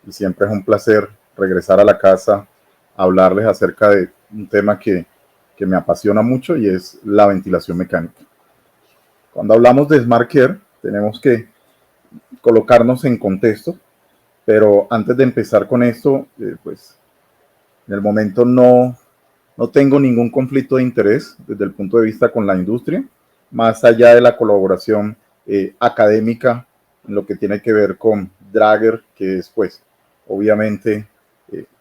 y siempre es un placer regresar a la casa a hablarles acerca de un tema que me apasiona mucho y es la ventilación mecánica. Cuando hablamos de Smart Care, tenemos que colocarnos en contexto, pero antes de empezar con esto, pues en el momento no tengo ningún conflicto de interés desde el punto de vista con la industria, más allá de la colaboración académica en lo que tiene que ver con Draeger, que es pues obviamente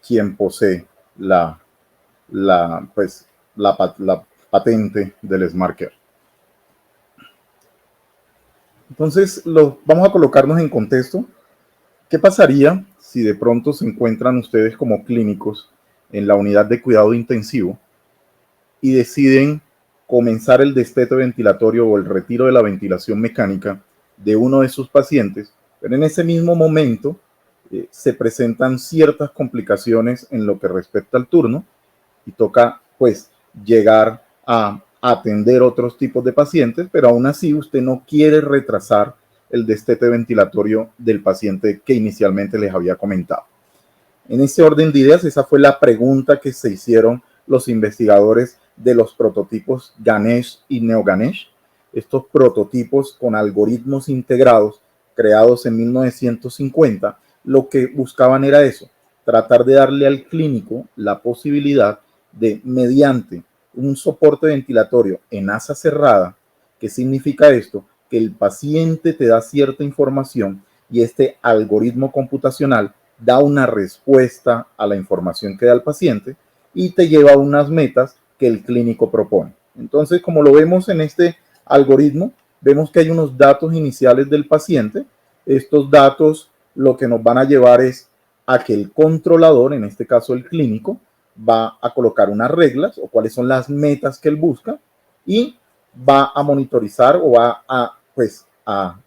quien posee la, pues, la patente del Smart Care. Entonces, vamos a colocarnos en contexto. ¿Qué pasaría si de pronto se encuentran ustedes como clínicos en la unidad de cuidado intensivo y deciden comenzar el destete ventilatorio o el retiro de la ventilación mecánica de uno de sus pacientes, pero en ese mismo momento se presentan ciertas complicaciones en lo que respecta al turno y toca pues llegar a atender otros tipos de pacientes, pero aún así usted no quiere retrasar el destete ventilatorio del paciente que inicialmente les había comentado. En ese orden de ideas, esa fue la pregunta que se hicieron los investigadores de los prototipos Ganesh y NeoGanesh. Estos prototipos con algoritmos integrados creados en 1950, lo que buscaban era eso, tratar de darle al clínico la posibilidad de, mediante un soporte ventilatorio en asa cerrada, ¿qué significa esto? Que el paciente te da cierta información y este algoritmo computacional da una respuesta a la información que da el paciente y te lleva a unas metas que el clínico propone. Entonces, como lo vemos en este algoritmo, vemos que hay unos datos iniciales del paciente. Estos datos lo que nos van a llevar es a que el controlador, en este caso el clínico, va a colocar unas reglas o cuáles son las metas que él busca y va a monitorizar o va a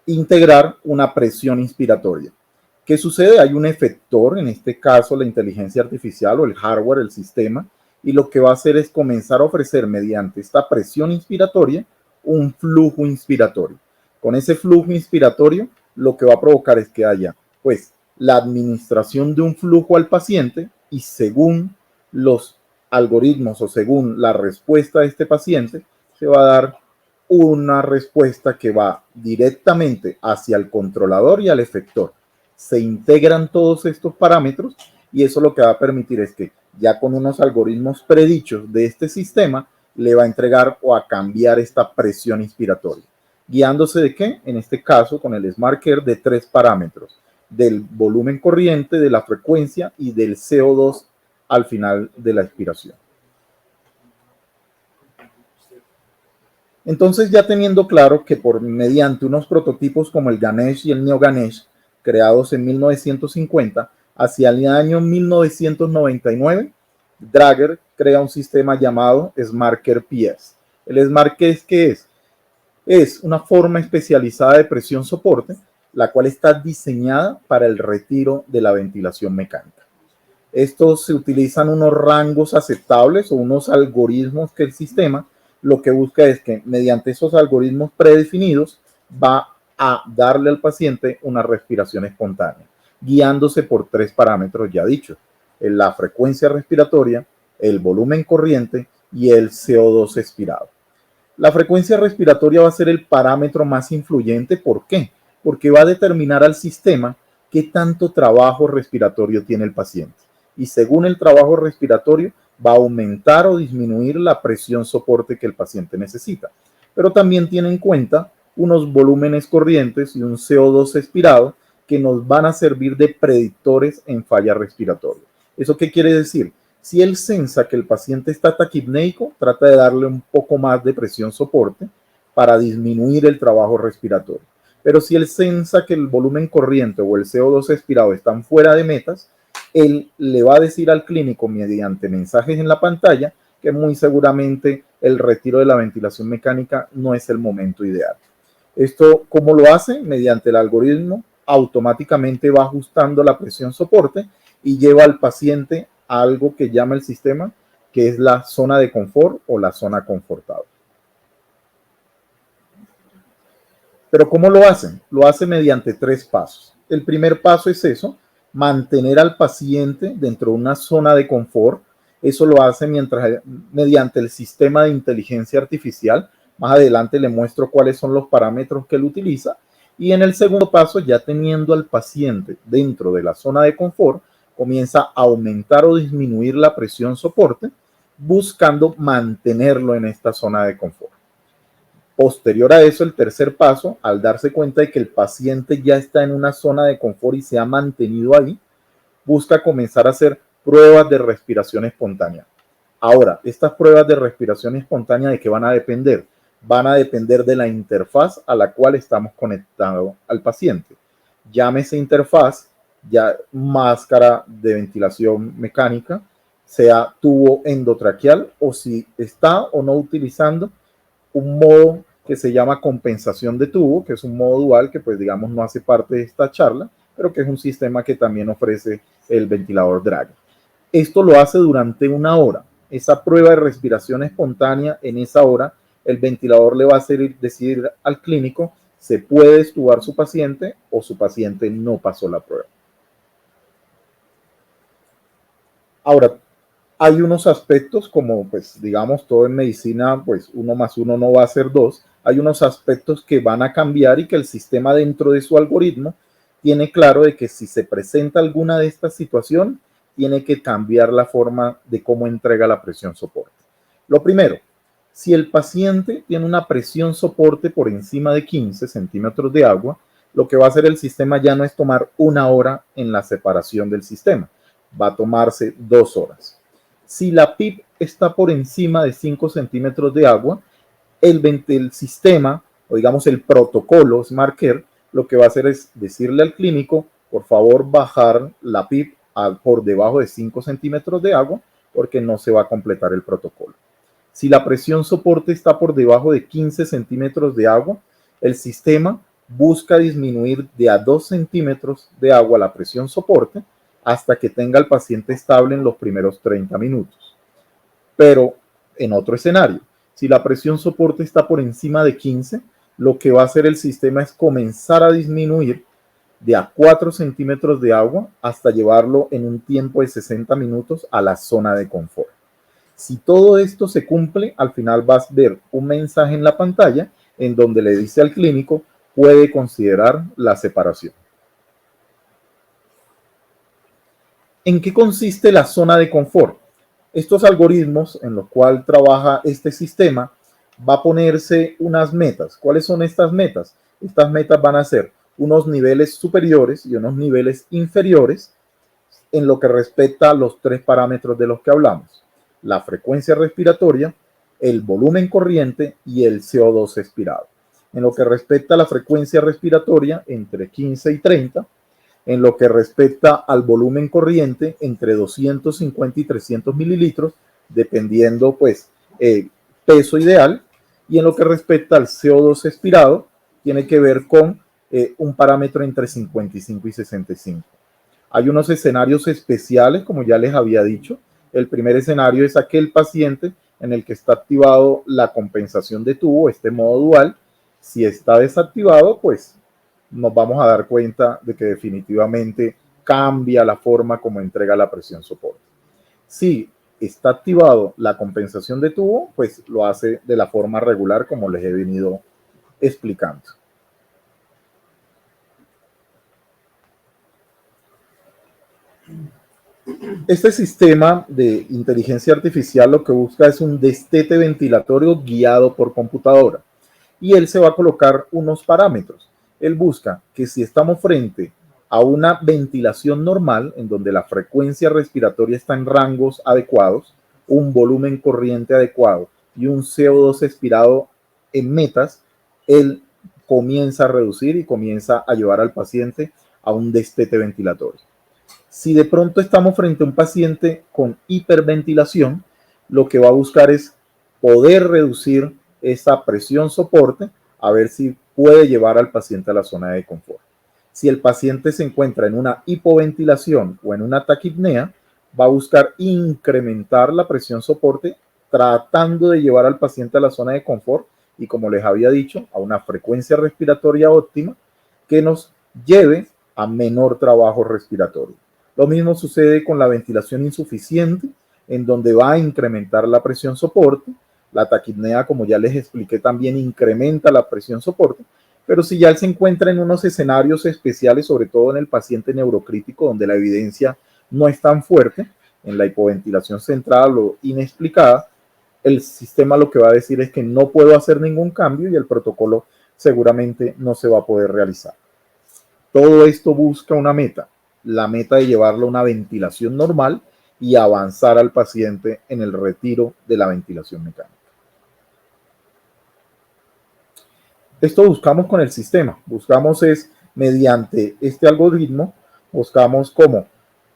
integrar una presión inspiratoria. ¿Qué sucede? Hay un efector, en este caso la inteligencia artificial o el hardware, el sistema, y lo que va a hacer es comenzar a ofrecer mediante esta presión inspiratoria un flujo inspiratorio. Con ese flujo inspiratorio lo que va a provocar es que haya pues la administración de un flujo al paciente y según los algoritmos o según la respuesta de este paciente se va a dar una respuesta que va directamente hacia el controlador y al efector. Se integran todos estos parámetros y eso lo que va a permitir es que ya con unos algoritmos predichos de este sistema le va a entregar o a cambiar esta presión inspiratoria. ¿Guiándose de qué? En este caso con el Smart Care de 3 parámetros, del volumen corriente, de la frecuencia y del CO2 al final de la expiración. Entonces, ya teniendo claro que por mediante unos prototipos como el Ganesh y el NeoGanesh, creados en 1950, hacia el año 1999, Draeger crea un sistema llamado Smart Care PS. El Smart Care, ¿qué es? Es una forma especializada de presión soporte, la cual está diseñada para el retiro de la ventilación mecánica. Estos se utilizan unos rangos aceptables o unos algoritmos que el sistema lo que busca es que mediante esos algoritmos predefinidos va a darle al paciente una respiración espontánea, guiándose por 3 parámetros ya dichos, la frecuencia respiratoria, el volumen corriente y el CO2 expirado. La frecuencia respiratoria va a ser el parámetro más influyente. ¿Por qué? Porque va a determinar al sistema qué tanto trabajo respiratorio tiene el paciente. Y según el trabajo respiratorio, va a aumentar o disminuir la presión soporte que el paciente necesita. Pero también tiene en cuenta unos volúmenes corrientes y un CO2 expirado que nos van a servir de predictores en falla respiratoria. ¿Eso qué quiere decir? Si él sensa que el paciente está taquipneico, trata de darle un poco más de presión soporte para disminuir el trabajo respiratorio. Pero si él sensa que el volumen corriente o el CO2 expirado están fuera de metas, él le va a decir al clínico mediante mensajes en la pantalla que muy seguramente el retiro de la ventilación mecánica no es el momento ideal. Esto, ¿cómo lo hace? Mediante el algoritmo, automáticamente va ajustando la presión soporte y lleva al paciente a algo que llama el sistema, que es la zona de confort o la zona confortable. Pero ¿cómo lo hacen? Lo hace mediante 3 pasos. el primer paso es eso, mantener al paciente dentro de una zona de confort. Eso lo hace mediante el sistema de inteligencia artificial. Más adelante le muestro cuáles son los parámetros que él utiliza. Y en el segundo paso, ya teniendo al paciente dentro de la zona de confort, comienza a aumentar o disminuir la presión soporte, buscando mantenerlo en esta zona de confort. Posterior a eso, el tercer paso, al darse cuenta de que el paciente ya está en una zona de confort y se ha mantenido ahí, busca comenzar a hacer pruebas de respiración espontánea. Ahora, estas pruebas de respiración espontánea, ¿de qué van a depender? Van a depender de la interfaz a la cual estamos conectados al paciente. Llámese interfaz, ya máscara de ventilación mecánica, sea tubo endotraqueal, o si está o no utilizando un modo que se llama compensación de tubo, que es un modo dual que pues digamos no hace parte de esta charla, pero que es un sistema que también ofrece el ventilador Dragon. Esto lo hace durante una hora. Esa prueba de respiración espontánea, en esa hora, el ventilador le va a hacer decir al clínico, se puede extubar su paciente o su paciente no pasó la prueba. Ahora, hay unos aspectos como, pues, digamos, todo en medicina, pues, 1 más 1 no va a ser 2. Hay unos aspectos que van a cambiar y que el sistema dentro de su algoritmo tiene claro de que si se presenta alguna de estas situaciones, tiene que cambiar la forma de cómo entrega la presión soporte. Lo primero, si el paciente tiene una presión soporte por encima de 15 centímetros de agua, lo que va a hacer el sistema ya no es tomar 1 hora en la separación del sistema, va a tomarse 2 horas. Si la PIP está por encima de 5 centímetros de agua, el sistema, o digamos el protocolo SmartCare, lo que va a hacer es decirle al clínico, por favor, bajar la PIP por debajo de 5 centímetros de agua, porque no se va a completar el protocolo. Si la presión soporte está por debajo de 15 centímetros de agua, el sistema busca disminuir de a 2 centímetros de agua la presión soporte hasta que tenga al paciente estable en los primeros 30 minutos. Pero en otro escenario, si la presión soporte está por encima de 15, lo que va a hacer el sistema es comenzar a disminuir de a 4 centímetros de agua hasta llevarlo en un tiempo de 60 minutos a la zona de confort. Si todo esto se cumple, al final vas a ver un mensaje en la pantalla en donde le dice al clínico, puede considerar la separación. ¿En qué consiste la zona de confort? Estos algoritmos en los cuales trabaja este sistema va a ponerse unas metas. ¿Cuáles son estas metas? Estas metas van a ser unos niveles superiores y unos niveles inferiores en lo que respecta a los 3 parámetros de los que hablamos. La frecuencia respiratoria, el volumen corriente y el CO2 expirado. En lo que respecta a la frecuencia respiratoria, entre 15 y 30. En lo que respecta al volumen corriente, entre 250 y 300 mililitros, dependiendo pues peso ideal. Y en lo que respecta al CO2 expirado, tiene que ver con un parámetro entre 55 y 65. Hay unos escenarios especiales, como ya les había dicho. El primer escenario es aquel paciente en el que está activado la compensación de tubo, este modo dual. Si está desactivado, pues nos vamos a dar cuenta de que definitivamente cambia la forma como entrega la presión soporte. Si está activado la compensación de tubo, pues lo hace de la forma regular como les he venido explicando. Este sistema de inteligencia artificial lo que busca es un destete ventilatorio guiado por computadora y él se va a colocar unos parámetros. Él busca que si estamos frente a una ventilación normal, en donde la frecuencia respiratoria está en rangos adecuados, un volumen corriente adecuado y un CO2 expirado en metas, él comienza a reducir y comienza a llevar al paciente a un destete ventilatorio. Si de pronto estamos frente a un paciente con hiperventilación, lo que va a buscar es poder reducir esa presión soporte a ver si puede llevar al paciente a la zona de confort. Si el paciente se encuentra en una hipoventilación o en una taquipnea, va a buscar incrementar la presión soporte tratando de llevar al paciente a la zona de confort y, como les había dicho, a una frecuencia respiratoria óptima que nos lleve a menor trabajo respiratorio. Lo mismo sucede con la ventilación insuficiente, en donde va a incrementar la presión soporte. La taquipnea, como ya les expliqué, también incrementa la presión soporte, pero si ya se encuentra en unos escenarios especiales, sobre todo en el paciente neurocrítico, donde la evidencia no es tan fuerte, en la hipoventilación central o inexplicada, el sistema lo que va a decir es que no puedo hacer ningún cambio y el protocolo seguramente no se va a poder realizar. Todo esto busca una meta, la meta de llevarlo a una ventilación normal y avanzar al paciente en el retiro de la ventilación mecánica. Esto buscamos con el sistema, buscamos es mediante este algoritmo, buscamos cómo,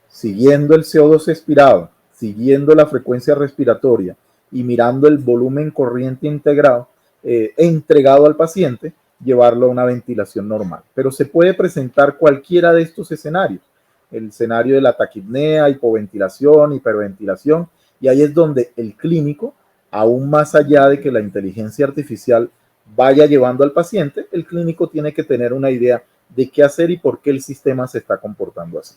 siguiendo el CO2 expirado, siguiendo la frecuencia respiratoria y mirando el volumen corriente integrado, entregado al paciente, llevarlo a una ventilación normal. Pero se puede presentar cualquiera de estos escenarios, el escenario de la taquipnea, hipoventilación, hiperventilación, y ahí es donde el clínico, aún más allá de que la inteligencia artificial vaya llevando al paciente, el clínico tiene que tener una idea de qué hacer y por qué el sistema se está comportando así.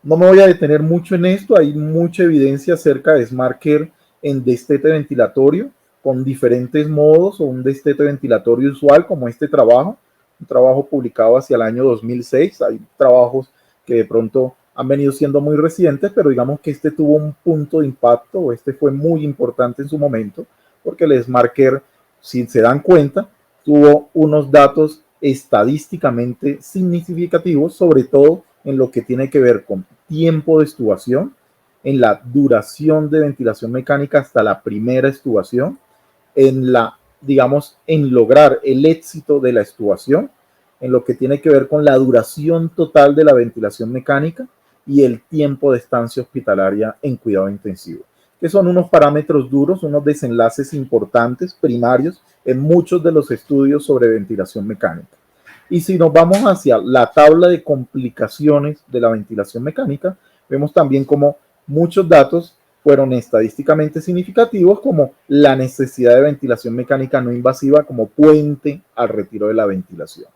No me voy a detener mucho en esto, hay mucha evidencia acerca de SmartCare en destete ventilatorio, con diferentes modos o un destete ventilatorio usual como este trabajo, un trabajo publicado hacia el año 2006, hay trabajos que de pronto han venido siendo muy recientes, pero digamos que este tuvo un punto de impacto, o este fue muy importante en su momento, porque el SmartCare, si se dan cuenta, tuvo unos datos estadísticamente significativos, sobre todo en lo que tiene que ver con tiempo de extubación, en la duración de ventilación mecánica hasta la primera extubación, en la, digamos, en lograr el éxito de la extubación, en lo que tiene que ver con la duración total de la ventilación mecánica y el tiempo de estancia hospitalaria en cuidado intensivo, que son unos parámetros duros, unos desenlaces importantes, primarios, en muchos de los estudios sobre ventilación mecánica. Y si nos vamos hacia la tabla de complicaciones de la ventilación mecánica, vemos también como muchos datos fueron estadísticamente significativos, como la necesidad de ventilación mecánica no invasiva como puente al retiro de la ventilación.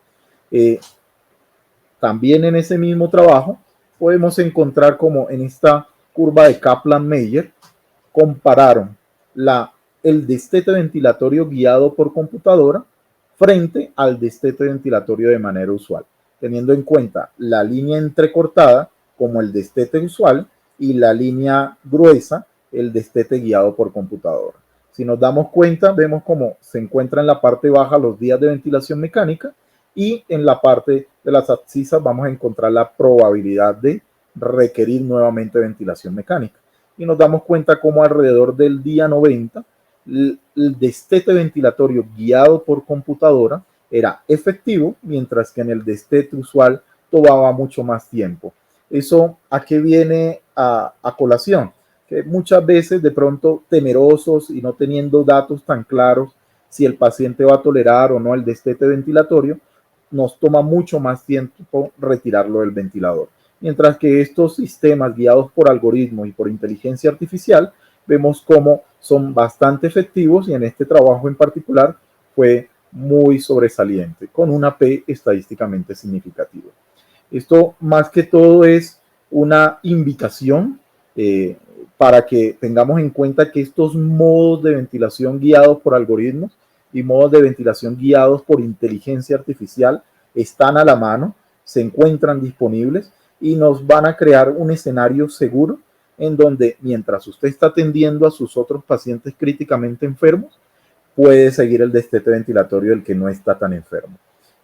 También en ese mismo trabajo podemos encontrar como en esta curva de Kaplan-Meier compararon el destete ventilatorio guiado por computadora frente al destete ventilatorio de manera usual, teniendo en cuenta la línea entrecortada como el destete usual y la línea gruesa, el destete guiado por computadora. Si nos damos cuenta, vemos cómo se encuentra en la parte baja los días de ventilación mecánica y en la parte de las abscisas vamos a encontrar la probabilidad de requerir nuevamente ventilación mecánica. Y nos damos cuenta cómo alrededor del día 90 el destete ventilatorio guiado por computadora era efectivo, mientras que en el destete usual tomaba mucho más tiempo. ¿Eso a qué viene a colación? Que muchas veces de pronto temerosos y no teniendo datos tan claros si el paciente va a tolerar o no el destete ventilatorio, nos toma mucho más tiempo retirarlo del ventilador. Mientras que estos sistemas guiados por algoritmos y por inteligencia artificial, vemos cómo son bastante efectivos y en este trabajo en particular fue muy sobresaliente, con una P estadísticamente significativa. Esto más que todo es una invitación para que tengamos en cuenta que estos modos de ventilación guiados por algoritmos y modos de ventilación guiados por inteligencia artificial están a la mano, se encuentran disponibles y nos van a crear un escenario seguro en donde mientras usted está atendiendo a sus otros pacientes críticamente enfermos, puede seguir el destete ventilatorio del que no está tan enfermo.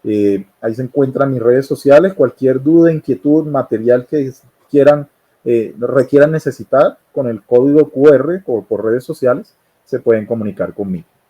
Ahí se encuentran mis redes sociales, cualquier duda, inquietud, material que quieran, requieran necesitar con el código QR o por redes sociales, se pueden comunicar conmigo.